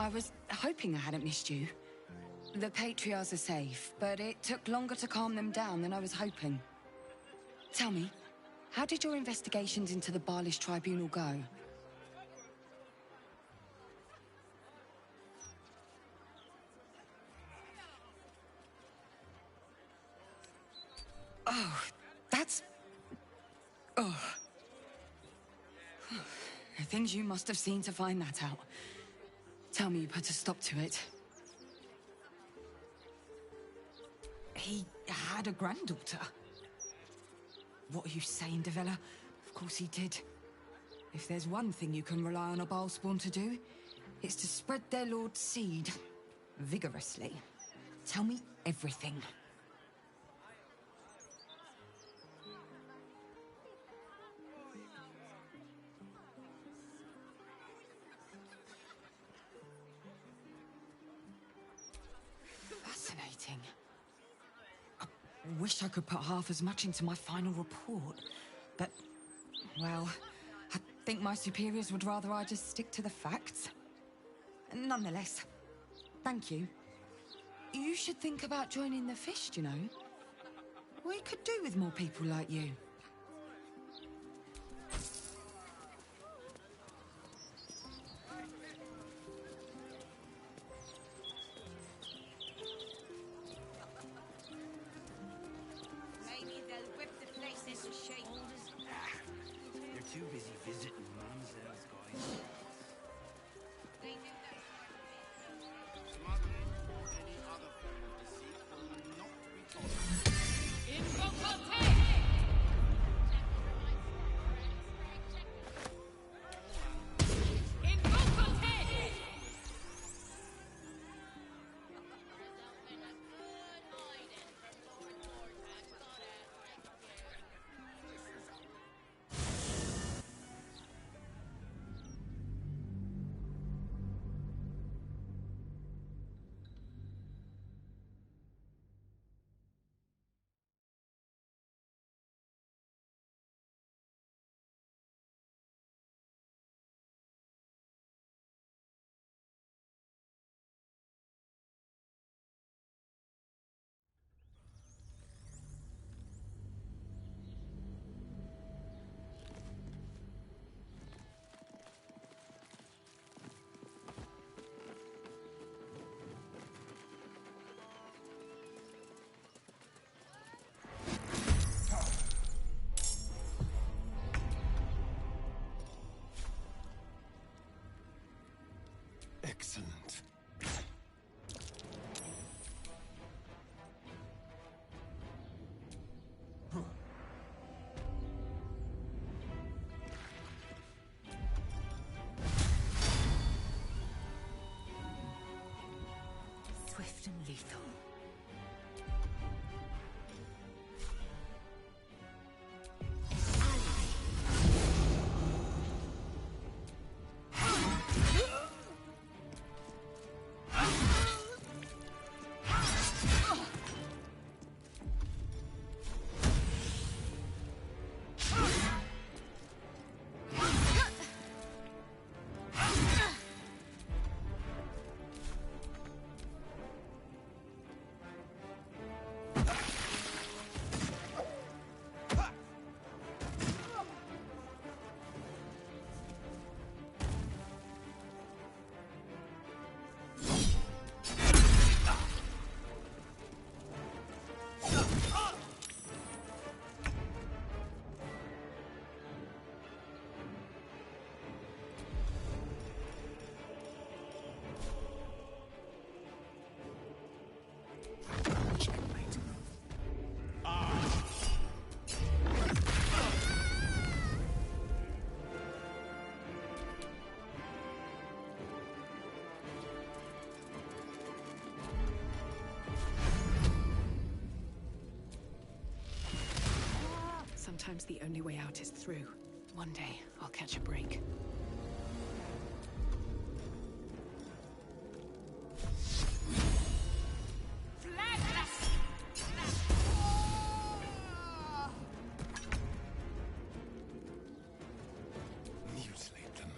I was hoping I hadn't missed you. The Patriarchs are safe, but it took longer to calm them down than I was hoping. Tell me, how did your investigations into the Baalish Tribunal go? Oh, that's... Oh. The things you must have seen to find that out. Tell me you put a stop to it. He had a granddaughter. What are you saying, Devella? Of course he did. If there's one thing you can rely on a Bhaal spawn to do, it's to spread their lord's seed. Vigorously. Tell me everything. Fascinating. I wish I could put half as much into my final report, but, well, I think my superiors would rather I just stick to the facts. Nonetheless, thank you. You should think about joining the Fist, you know. We could do with more people like you. Maybe they'll whip the place into shape. They're too busy visiting Mamselle's guys. They do that. Smuggling or any other form of deceit will not be tolerated. Excellent. Swift and lethal. Sometimes the only way out is through. One day, I'll catch a break. Mutilate them.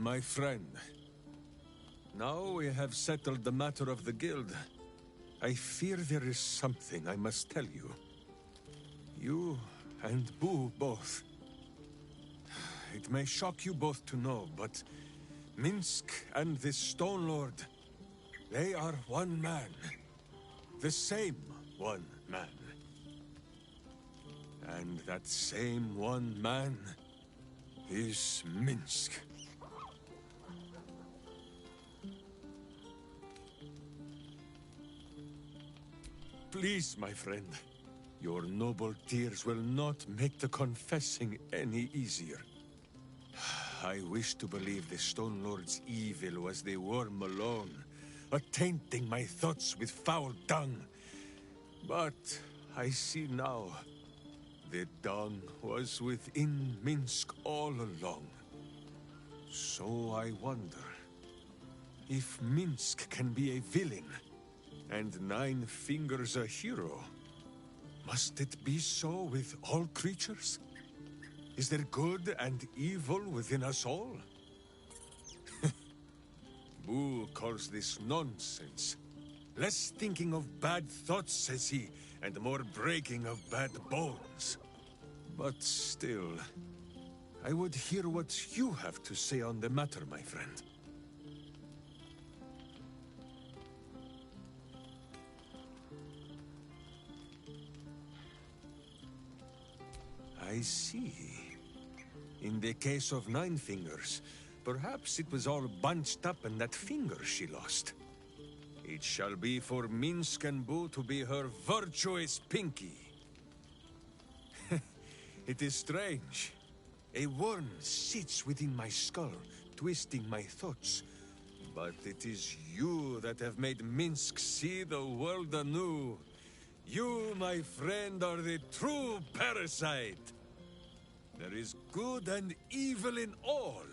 My friend, now we have settled the matter of the guild. I fear there is something I must tell you. You and Boo both. It may shock you both to know, but Minsk and this Stone Lord, they are one man. The same one man. And that same one man is Minsk. Please, my friend. Your noble tears will not make the confessing any easier. I wish to believe the Stone Lord's evil was the worm alone, tainting my thoughts with foul dung. But I see now, the dung was within Minsk all along. So I wonder, if Minsk can be a villain, and Nine Fingers a hero, must it be so with all creatures? Is there good and evil within us all? Boo calls this nonsense. Less thinking of bad thoughts, says he, and more breaking of bad bones. But still, I would hear what you have to say on the matter, my friend. I see. In the case of Nine Fingers, perhaps it was all bunched up in that finger she lost. It shall be for Minsk and Boo to be her virtuous pinky. It is strange. A worm sits within my skull, twisting my thoughts. But it is you that have made Minsk see the world anew. You, my friend, are the true parasite. There is good and evil in all.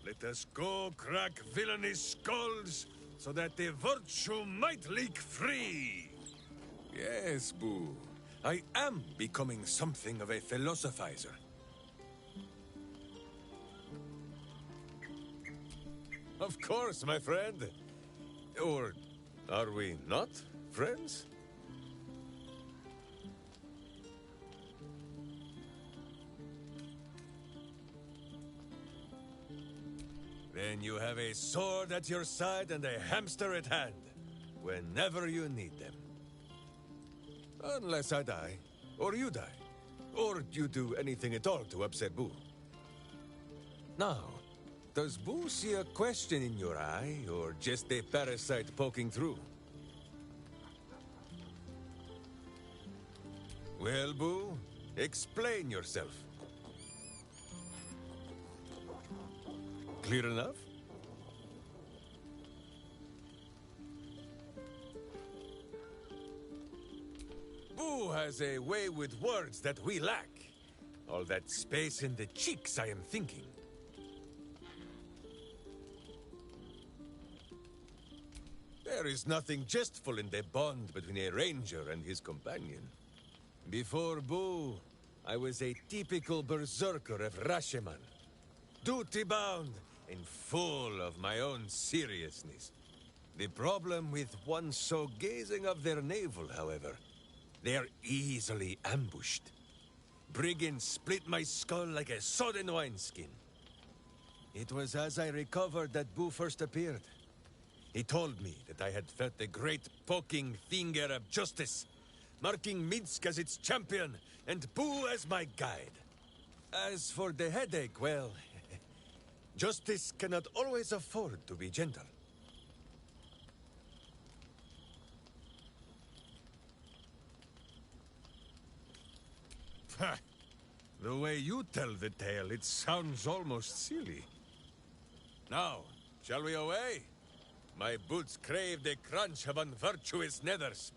Let us go crack villainous skulls, so that the virtue might leak free. Yes, Boo. I am becoming something of a philosophizer. Of course, my friend. Or are we not friends? Then you have a sword at your side and a hamster at hand, whenever you need them. Unless I die, or you die, or you do anything at all to upset Boo. Now, does Boo see a question in your eye, or just a parasite poking through? Well, Boo, explain yourself. Clear enough? Boo has a way with words that we lack. All that space in the cheeks, I am thinking. There is nothing jestful in the bond between a ranger and his companion. Before Boo, I was a typical berserker of Rashomon. Duty-bound and full of my own seriousness. The problem with one so gazing of their navel, however, they are easily ambushed. Brigands split my skull like a sodden wineskin. It was as I recovered that Boo first appeared. He told me that I had felt the great poking finger of justice, marking Minsk as its champion and Boo as my guide. As for the headache, well, justice cannot always afford to be gentle. Ha! The way you tell the tale, it sounds almost silly. Now, shall we away? My boots crave the crunch of unvirtuous nethers.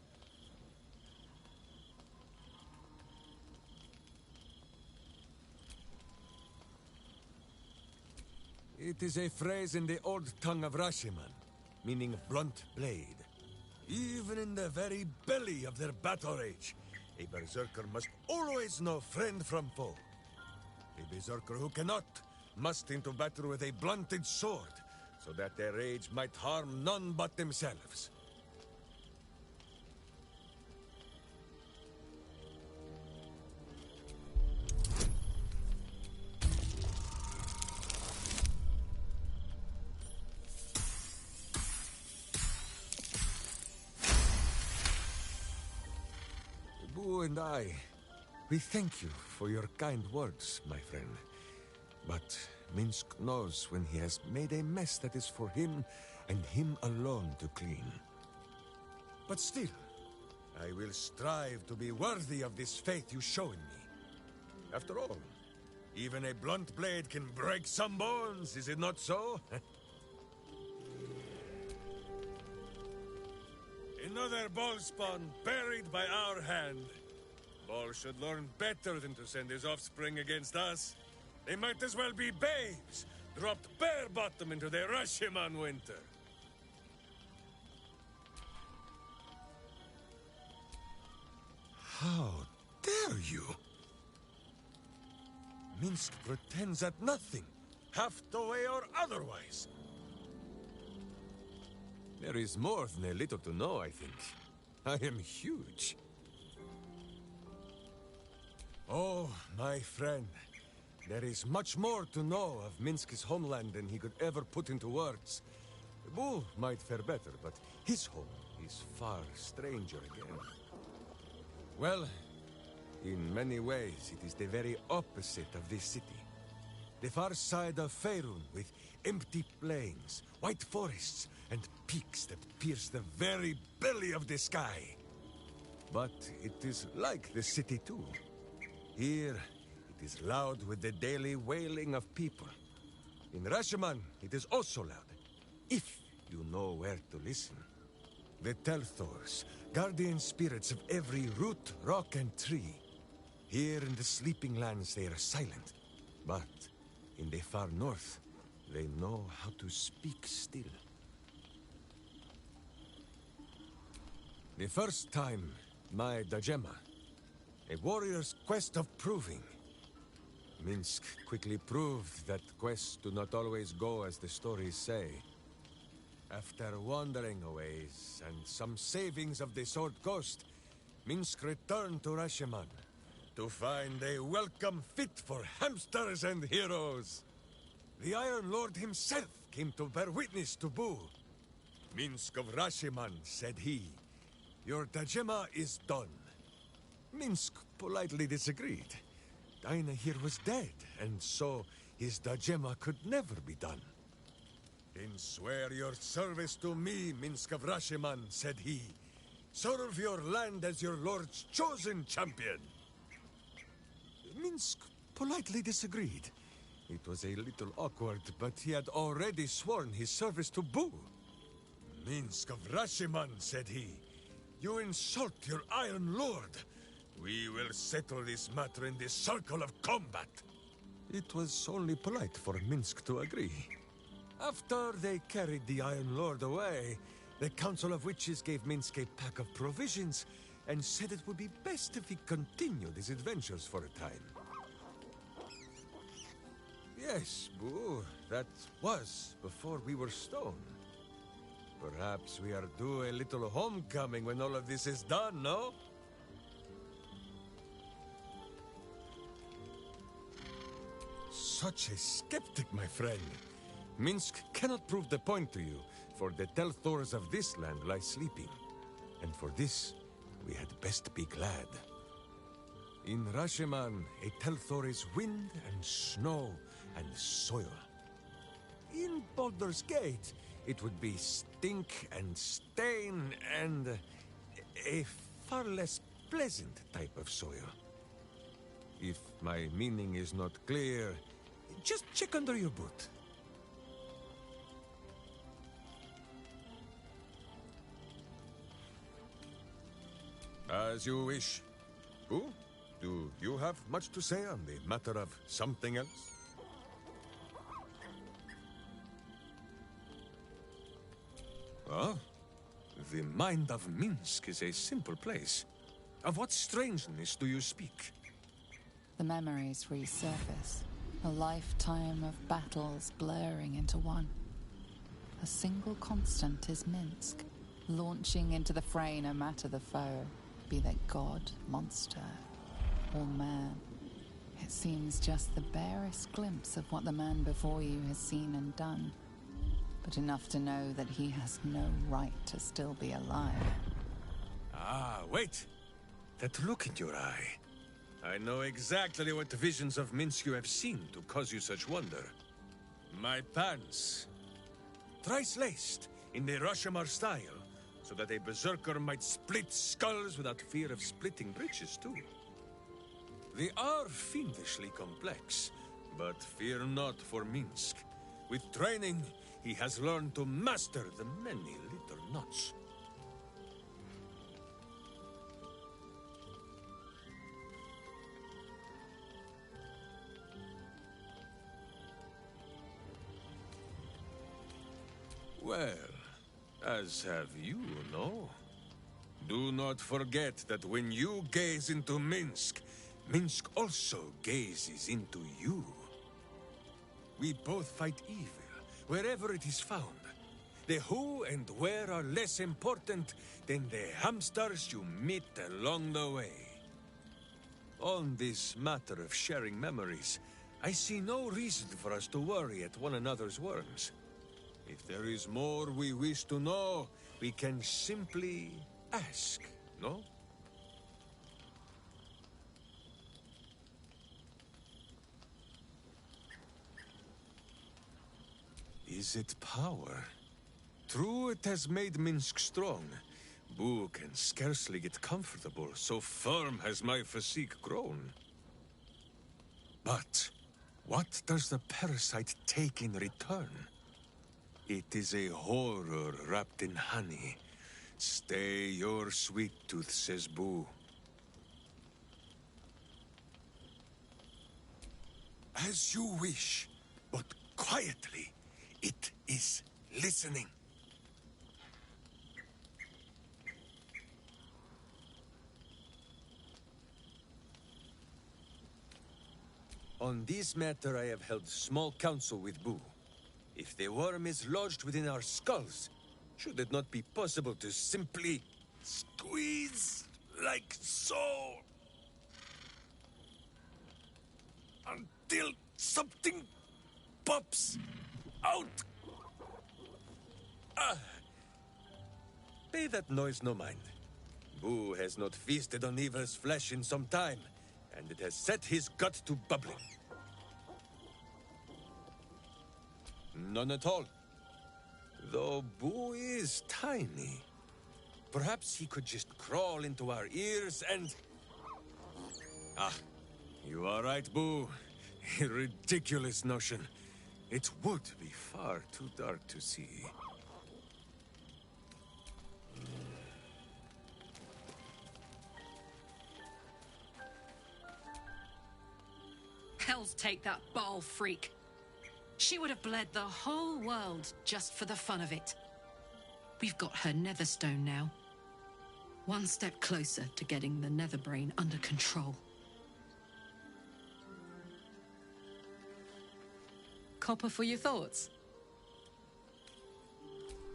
It is a phrase in the old tongue of Rashomon, meaning blunt blade. Even in the very belly of their battle rage, a berserker must always know friend from foe. A berserker who cannot must into battle with a blunted sword, so that their rage might harm none but themselves. Boo and I, we thank you for your kind words, my friend. But Minsk knows when he has made a mess that is for him and him alone to clean. But still, I will strive to be worthy of this faith you show in me. After all, even a blunt blade can break some bones, is it not so? Another ball spawn buried by our hand. Bhaal should learn better than to send his offspring against us. They might as well be babes, dropped bare bottom into the Rashiman winter. How dare you? Minsk pretends at nothing, half the way or otherwise. There is more than a little to know, I think. I am huge. Oh, my friend. There is much more to know of Minsk's homeland than he could ever put into words. Boo might fare better, but his home is far stranger again. Well, in many ways, it is the very opposite of this city. The far side of Faerun, with empty plains, white forests, and peaks that pierce the very belly of the sky. But it is like the city too. Here, it is loud with the daily wailing of people. In Rashiman, it is also loud, if you know where to listen. The Telthors, guardian spirits of every root, rock, and tree. Here in the Sleeping Lands they are silent, but in the far north, they know how to speak still. The first time, my Dajema, a warrior's quest of proving. Minsk quickly proved that quests do not always go as the stories say. After wandering a ways and some savings of the Sword Ghost, Minsk returned to Rashiman to find a welcome fit for hamsters and heroes. The Iron Lord himself came to bear witness to Boo. Minsk of Rashiman, said he, your Dajema is done. Minsk politely disagreed. Dinah here was dead, and so his Dajema could never be done. Then swear your service to me, Minsk of Rashiman, said he. Serve your land as your lord's chosen champion. Minsk politely disagreed. It was a little awkward, but he had already sworn his service to Boo. Minsk of Rashiman, said he. You insult your Iron Lord. We will settle this matter in the circle of combat. It was only polite for Minsk to agree. After they carried the Iron Lord away, the Council of Witches gave Minsk a pack of provisions and said it would be best if he continued his adventures for a time. Yes, Boo, that was before we were stone. Perhaps we are due a little homecoming when all of this is done, no? Such a skeptic, my friend. Minsk cannot prove the point to you, for the Telthors of this land lie sleeping. And for this, we had best be glad. In Rashiman, a Telthor is wind and snow and soil. In Baldur's Gate, it would be stink and stain and a far less pleasant type of soil. If my meaning is not clear, just check under your boot. As you wish. Boo, do you have much to say on the matter of something else? Oh, the mind of Minsk is a simple place. Of what strangeness do you speak? The memories resurface. A lifetime of battles blurring into one. A single constant is Minsk, launching into the fray no matter the foe, be they god, monster, or man. It seems just the barest glimpse of what the man before you has seen and done, but enough to know that he has no right to still be alive. Ah, wait! That look in your eye. I know exactly what visions of Minsk you have seen to cause you such wonder. My pants. Thrice laced, in the Rashomar style, so that a berserker might split skulls without fear of splitting breeches too. They are fiendishly complex, but fear not for Minsk. With training, he has learned to master the many little knots. Well, as have you, no? Do not forget that when you gaze into Minsk, Minsk also gazes into you. We both fight evil, wherever it is found. The who and where are less important than the hamsters you meet along the way. On this matter of sharing memories, I see no reason for us to worry at one another's worms. If there is more we wish to know, we can simply ask, no? Is it power? True, it has made Minsk strong. Boo can scarcely get comfortable, so firm has my physique grown. But what does the parasite take in return? It is a horror wrapped in honey. Stay your sweet tooth, says Boo. As you wish, but quietly. It is listening. On this matter, I have held small council with Boo. If the worm is lodged within our skulls, should it not be possible to simply squeeze like so? Until something pops out. Pay that noise no mind. Boo has not feasted on evil's flesh in some time, and it has set his gut to bubbling. None at all. Though Boo is tiny. Perhaps he could just crawl into our ears and... Ah, you are right, Boo. A ridiculous notion. It would be far too dark to see. Hell's take that Bhaal freak. She would have bled the whole world just for the fun of it. We've got her netherstone now. One step closer to getting the netherbrain under control. Copper for your thoughts?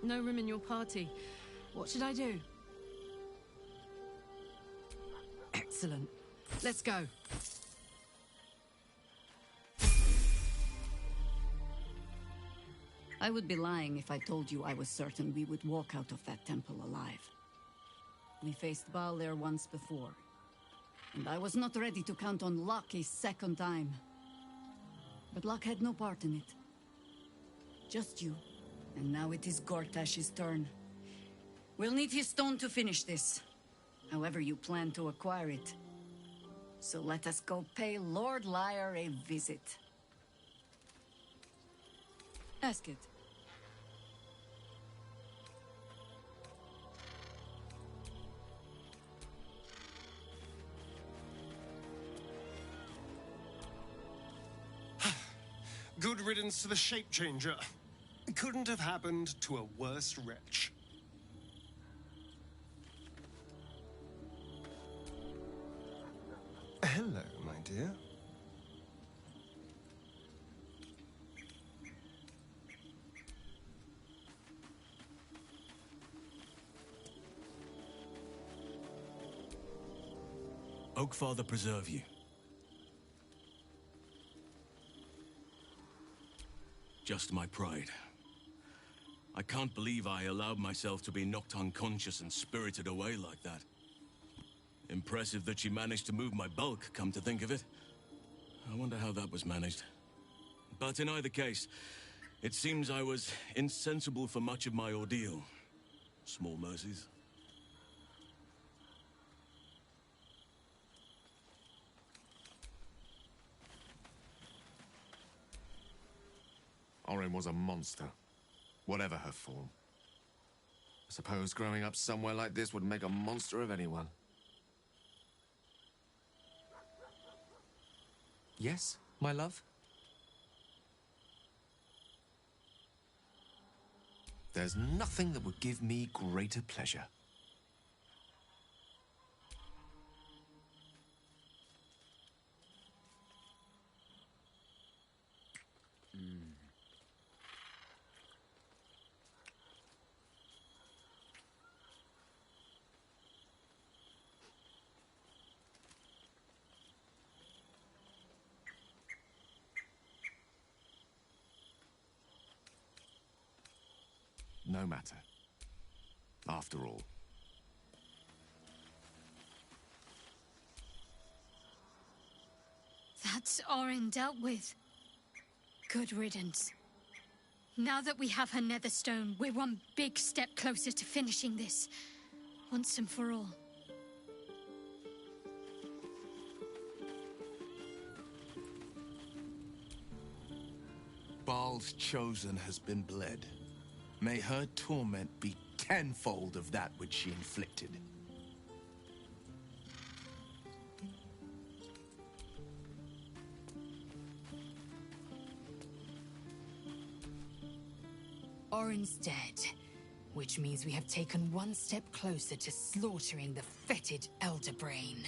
No room in your party. What should I do? Excellent. Let's go. I would be lying if I told you I was certain we would walk out of that temple alive. We faced Bhaal there once before, and I was not ready to count on luck a second time. But luck had no part in it. Just you. And now it is Gortash's turn. We'll need his stone to finish this, however you plan to acquire it. So let us go pay Lord Liar a visit. Ask it. Good riddance to the shape changer. Couldn't have happened to a worse wretch. Hello, my dear. Oakfather preserve you. Just my pride. I can't believe I allowed myself to be knocked unconscious and spirited away like that. Impressive that she managed to move my bulk, come to think of it. I wonder how that was managed. But in either case, it seems I was insensible for much of my ordeal. Small mercies. Orin was a monster, whatever her form. I suppose growing up somewhere like this would make a monster of anyone. Yes, my love? There's nothing that would give me greater pleasure. No matter. After all. That's Orin dealt with. Good riddance. Now that we have her netherstone, we're one big step closer to finishing this. Once and for all. Bhaal's chosen has been bled. May her torment be tenfold of that which she inflicted. Orin's dead, which means we have taken one step closer to slaughtering the fetid Elder Brain.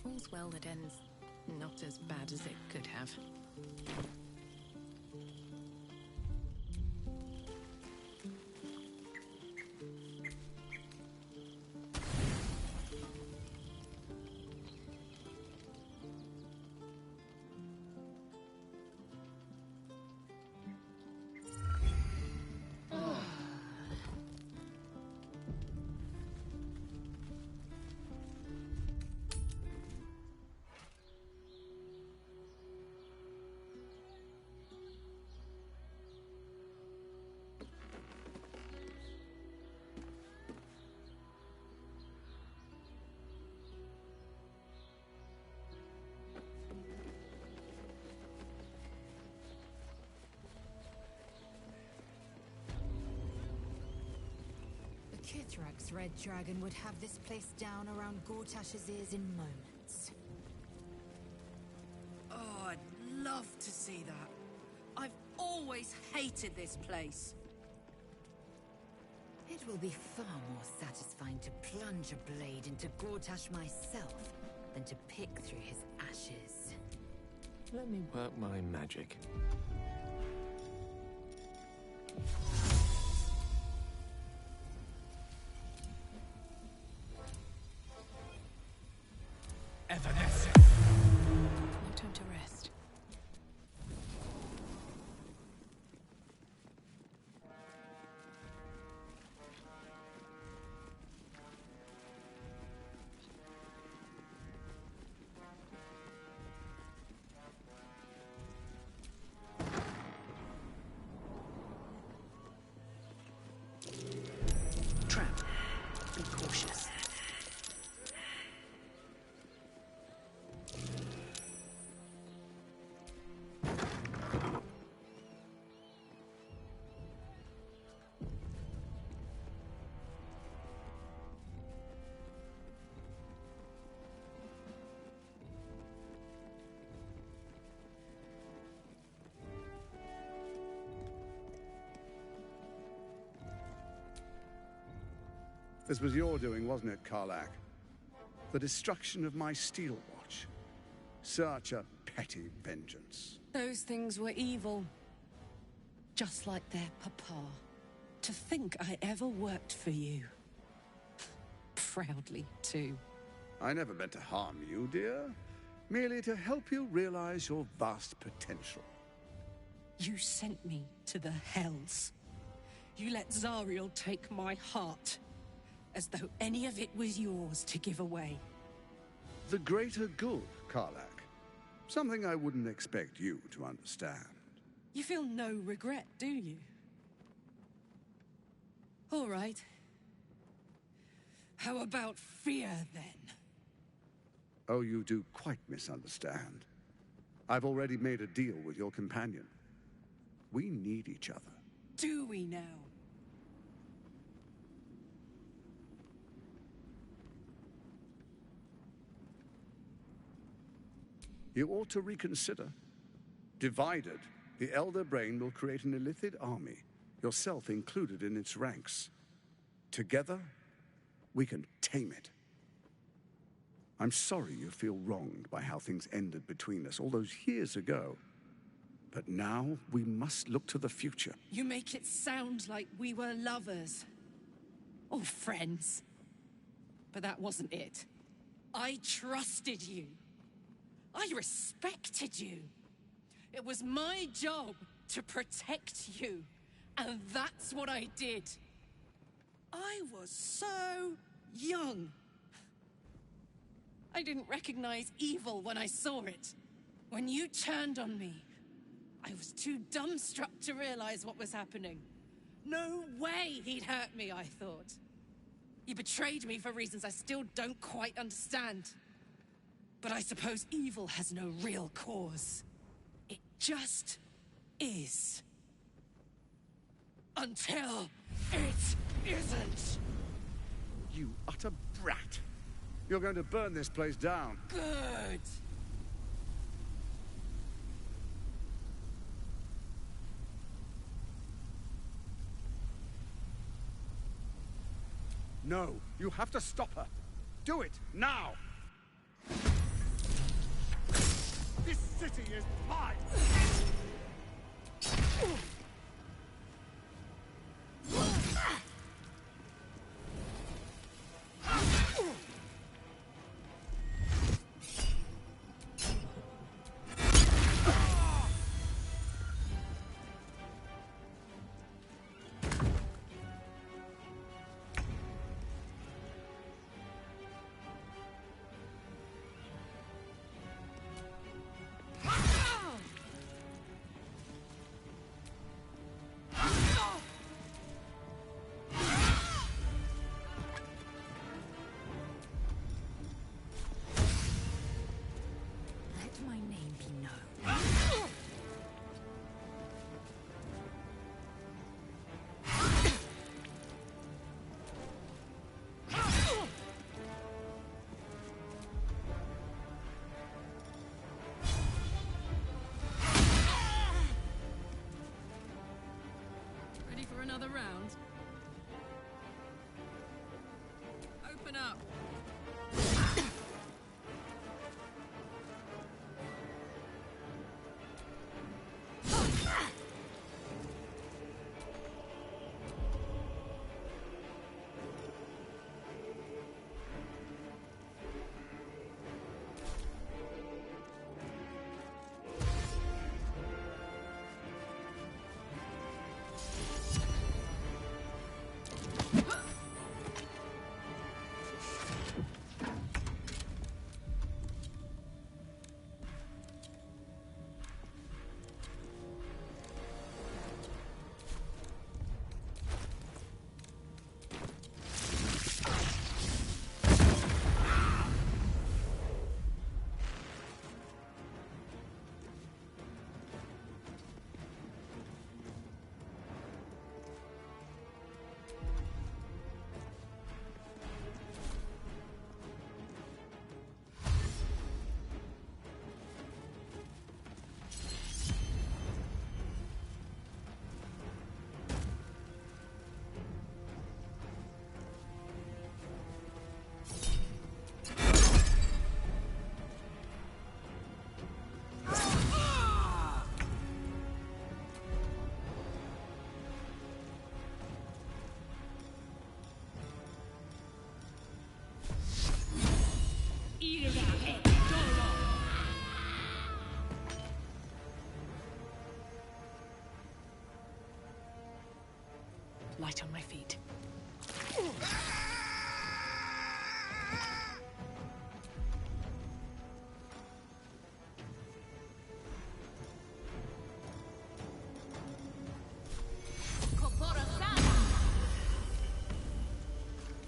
All's well that ends not as bad as it could have. Kithrak's red dragon would have this place down around Gortash's ears in moments. Oh, I'd love to see that. I've always hated this place. It will be far more satisfying to plunge a blade into Gortash myself than to pick through his ashes. Let me work my magic. Evanescence. No time to rest. Trap. Be cautious. This was your doing, wasn't it, Karlach? The destruction of my steel watch. Such a petty vengeance. Those things were evil. Just like their papa. To think I ever worked for you. Proudly, too. I never meant to harm you, dear. Merely to help you realize your vast potential. You sent me to the Hells. You let Zariel take my heart. As though any of it was yours to give away. The greater good, Karlach. Something I wouldn't expect you to understand. You feel no regret, do you? All right. How about fear, then? Oh, you do quite misunderstand. I've already made a deal with your companion. We need each other. Do we now? You ought to reconsider. Divided, the Elder Brain will create an illithid army, yourself included in its ranks. Together, we can tame it. I'm sorry you feel wronged by how things ended between us all those years ago. But now, we must look to the future. You make it sound like we were lovers. Or friends. But that wasn't it. I trusted you. I respected you. It was my job to protect you. And that's what I did. I was so young. I didn't recognize evil when I saw it. When you turned on me, I was too dumbstruck to realize what was happening. No way he'd hurt me, I thought. He betrayed me for reasons I still don't quite understand. But I suppose evil has no real cause. It just is. Until it isn't. You utter brat. You're going to burn this place down. Good. No, you have to stop her. Do it, now! This city is mine! Another round? Open up! Light on my feet.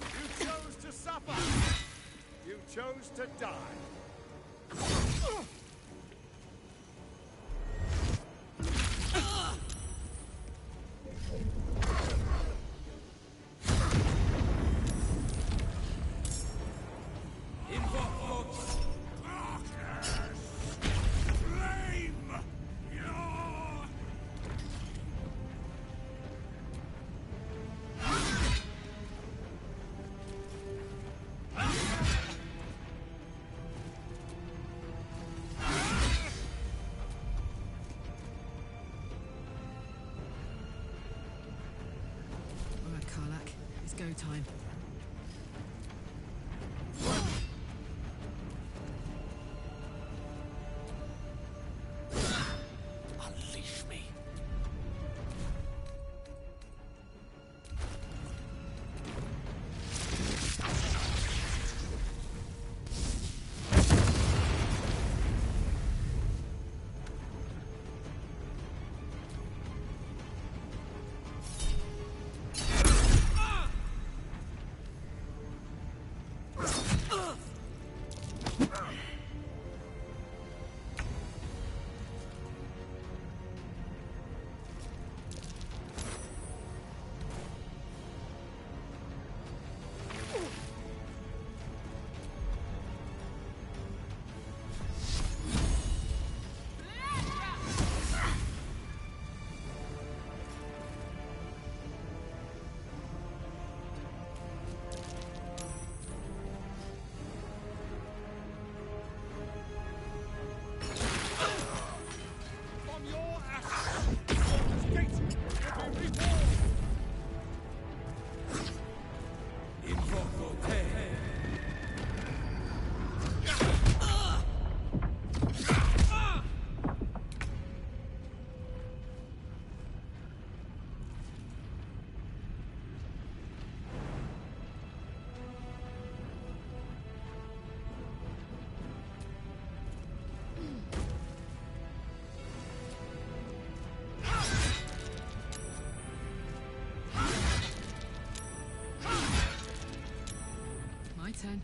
You chose to suffer! You chose to die! Karlach, it's go time. Unleash me. My turn.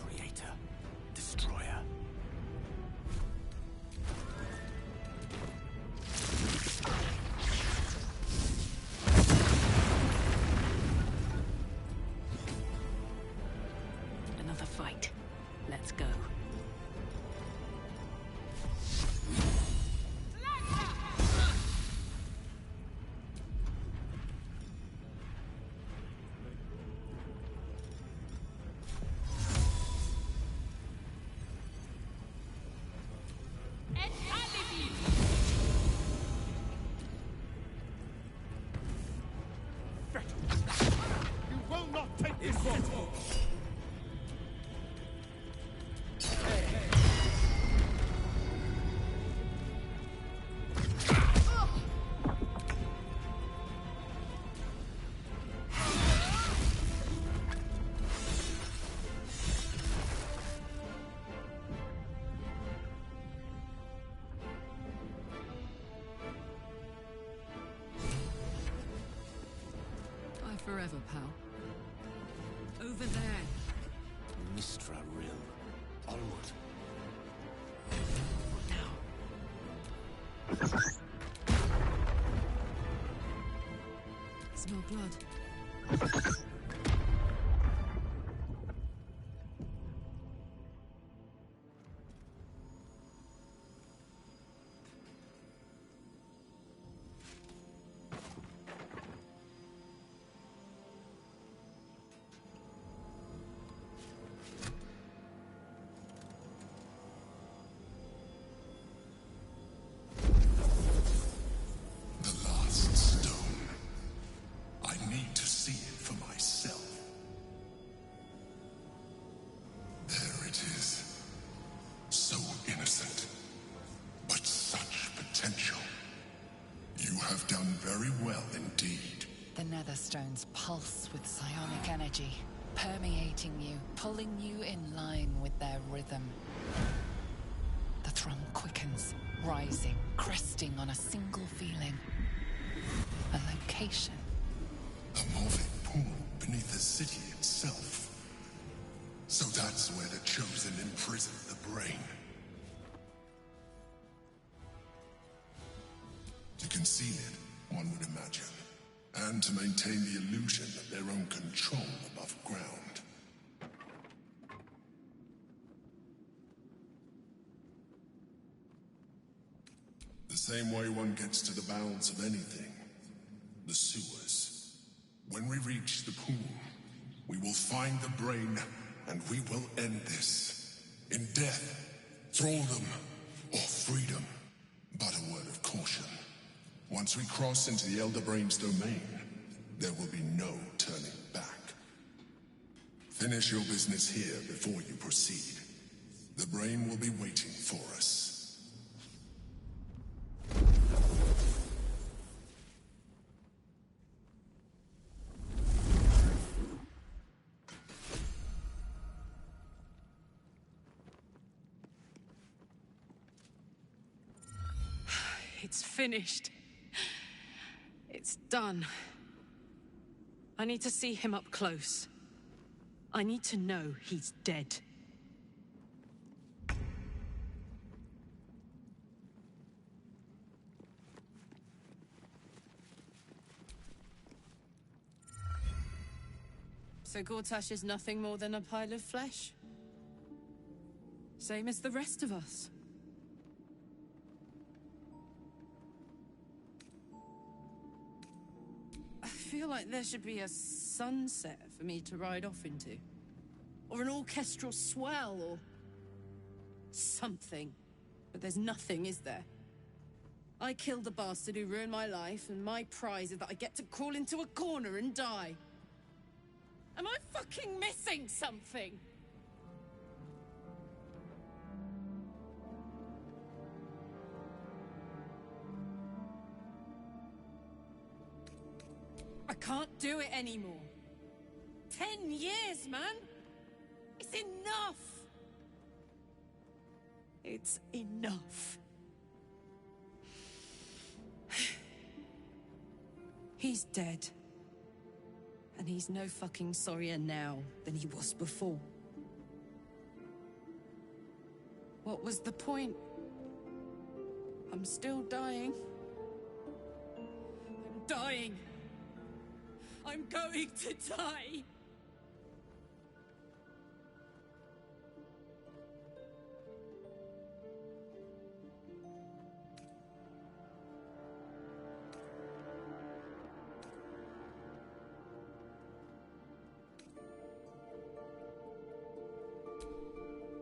Creator, destroyer. Another fight. Let's go. You will not take this one! Die forever, pal. Over there. Mistra Rill. Onward. Smell blood. The last stone. I need to see it for myself. There it is. So innocent, but such potential. You have done very well indeed. The netherstones pulse with psionic energy, permeating you, pulling you in line with their rhythm. The thrum quickens, rising, cresting on a single feeling. A location. A moving pool beneath the city itself. So that's where the Chosen imprisoned the brain. To conceal it, one would imagine. And to maintain the illusion of their own control above ground. The same way one gets to the bowels of anything. The sewers. When we reach the pool, we will find the brain, and we will end this. In death, thraldom, or freedom. But a word of caution. Once we cross into the Elder Brain's domain, there will be no turning back. Finish your business here before you proceed. The brain will be waiting for us. It's finished. It's done. I need to see him up close. I need to know he's dead. So Gortash is nothing more than a pile of flesh? Same as the rest of us. I feel like there should be a sunset for me to ride off into. Or an orchestral swell, or something. But there's nothing, is there? I killed the bastard who ruined my life, and my prize is that I get to crawl into a corner and die. Am I fucking missing something? I can't do it anymore. 10 years, man! It's enough! It's enough. He's dead. And he's no fucking sorrier now than he was before. What was the point? I'm still dying. I'm dying. I'm going to die.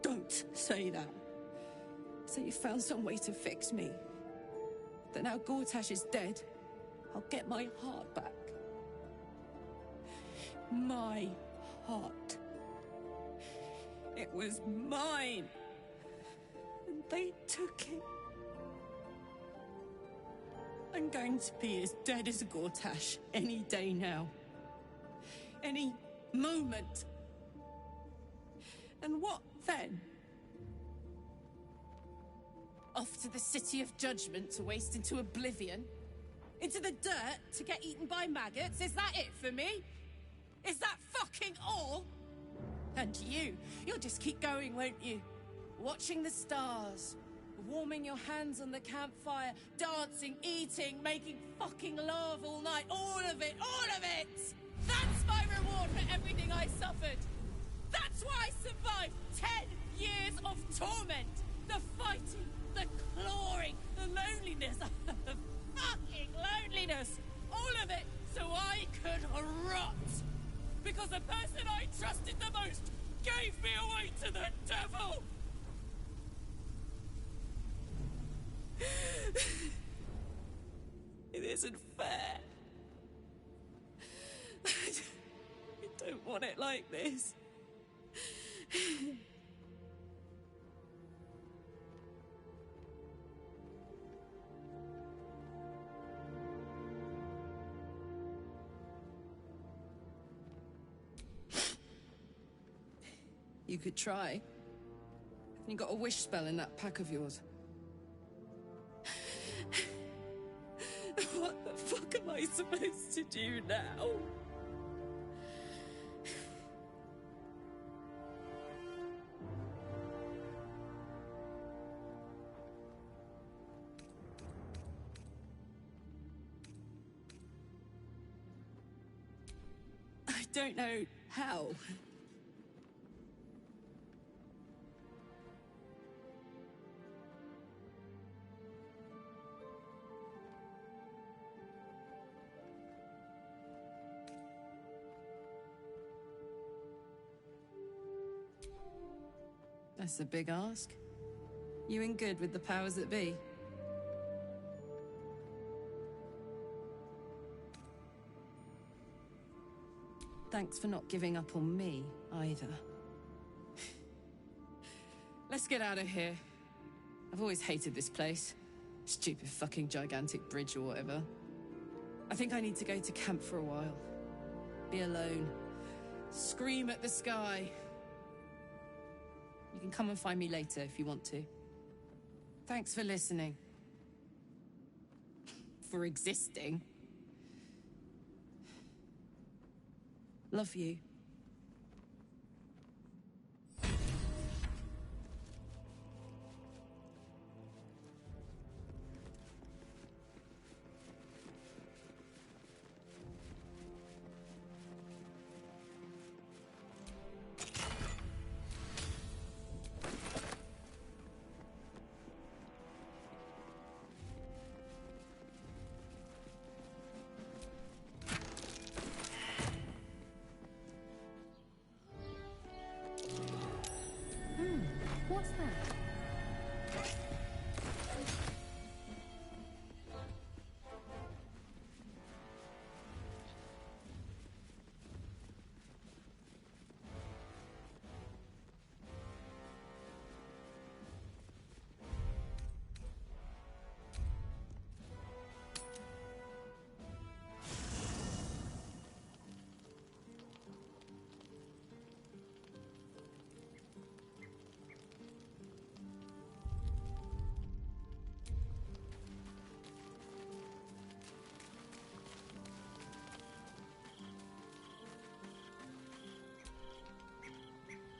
Don't say that. Say you found some way to fix me. That now Gortash is dead, I'll get my heart back. My heart. It was mine. And they took it. I'm going to be as dead as Gortash any day now. Any moment. And what then? Off to the City of Judgment to waste into oblivion? Into the dirt to get eaten by maggots? Is that it for me? Is that fucking all? And you'll just keep going, won't you? Watching the stars, warming your hands on the campfire, dancing, eating, making fucking love all night. All of it, all of it! That's my reward for everything I suffered. That's why I survived 10 years of torment. The fighting, the clawing, the loneliness, the fucking loneliness. All of it so I could rot. Because the person I trusted the most gave me away to the devil. It isn't fair. I don't want it like this. You could try. You got a wish spell in that pack of yours. What the fuck am I supposed to do now? I don't know how. That's a big ask. You in good with the powers that be? Thanks for not giving up on me, either. Let's get out of here. I've always hated this place. Stupid fucking gigantic bridge or whatever. I think I need to go to camp for a while. Be alone. Scream at the sky. You can come and find me later if you want to. Thanks for listening. For existing. Love you.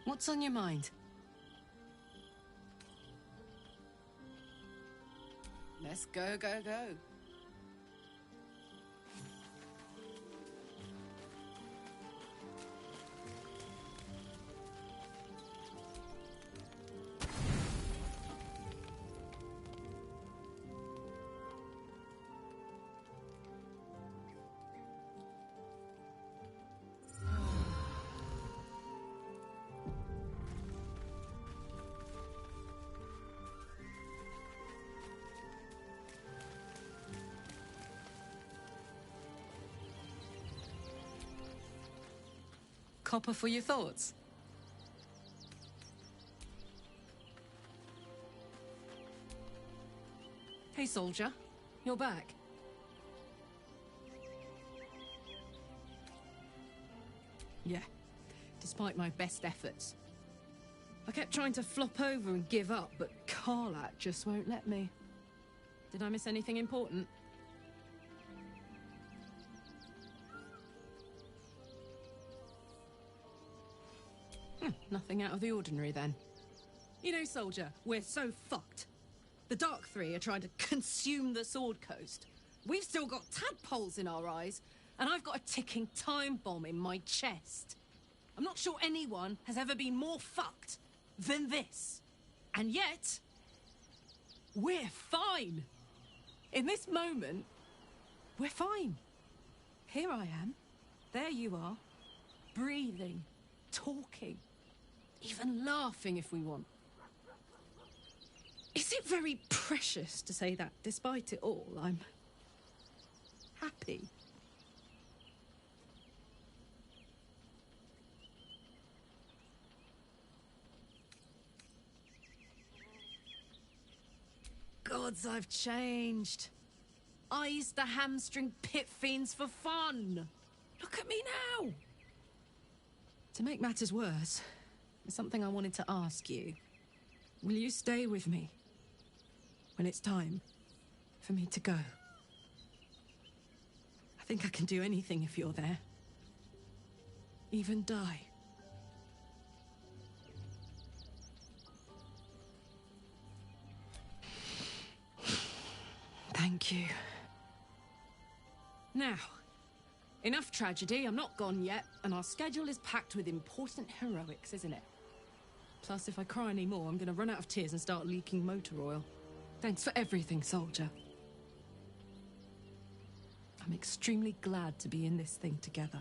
What's on your mind? Let's go, go, go. Copper for your thoughts. Hey, soldier. You're back. Yeah, despite my best efforts. I kept trying to flop over and give up, but Karlach just won't let me. Did I miss anything important? Nothing out of the ordinary, then. You know, soldier, we're so fucked. The Dark Three are trying to consume the Sword Coast. We've still got tadpoles in our eyes, and I've got a ticking time bomb in my chest. I'm not sure anyone has ever been more fucked than this. And yet, we're fine. In this moment, we're fine. Here I am. There you are. Breathing. Talking. Even laughing if we want. Is it very precious to say that, despite it all, I'm happy? Gods, I've changed. I used to hamstring pit fiends for fun. Look at me now. To make matters worse, there's something I wanted to ask you. Will you stay with me when it's time for me to go? I think I can do anything if you're there. Even die. Thank you. Now, enough tragedy, I'm not gone yet, and our schedule is packed with important heroics, isn't it? Plus, if I cry any more, I'm gonna run out of tears and start leaking motor oil. Thanks for everything, soldier. I'm extremely glad to be in this thing together.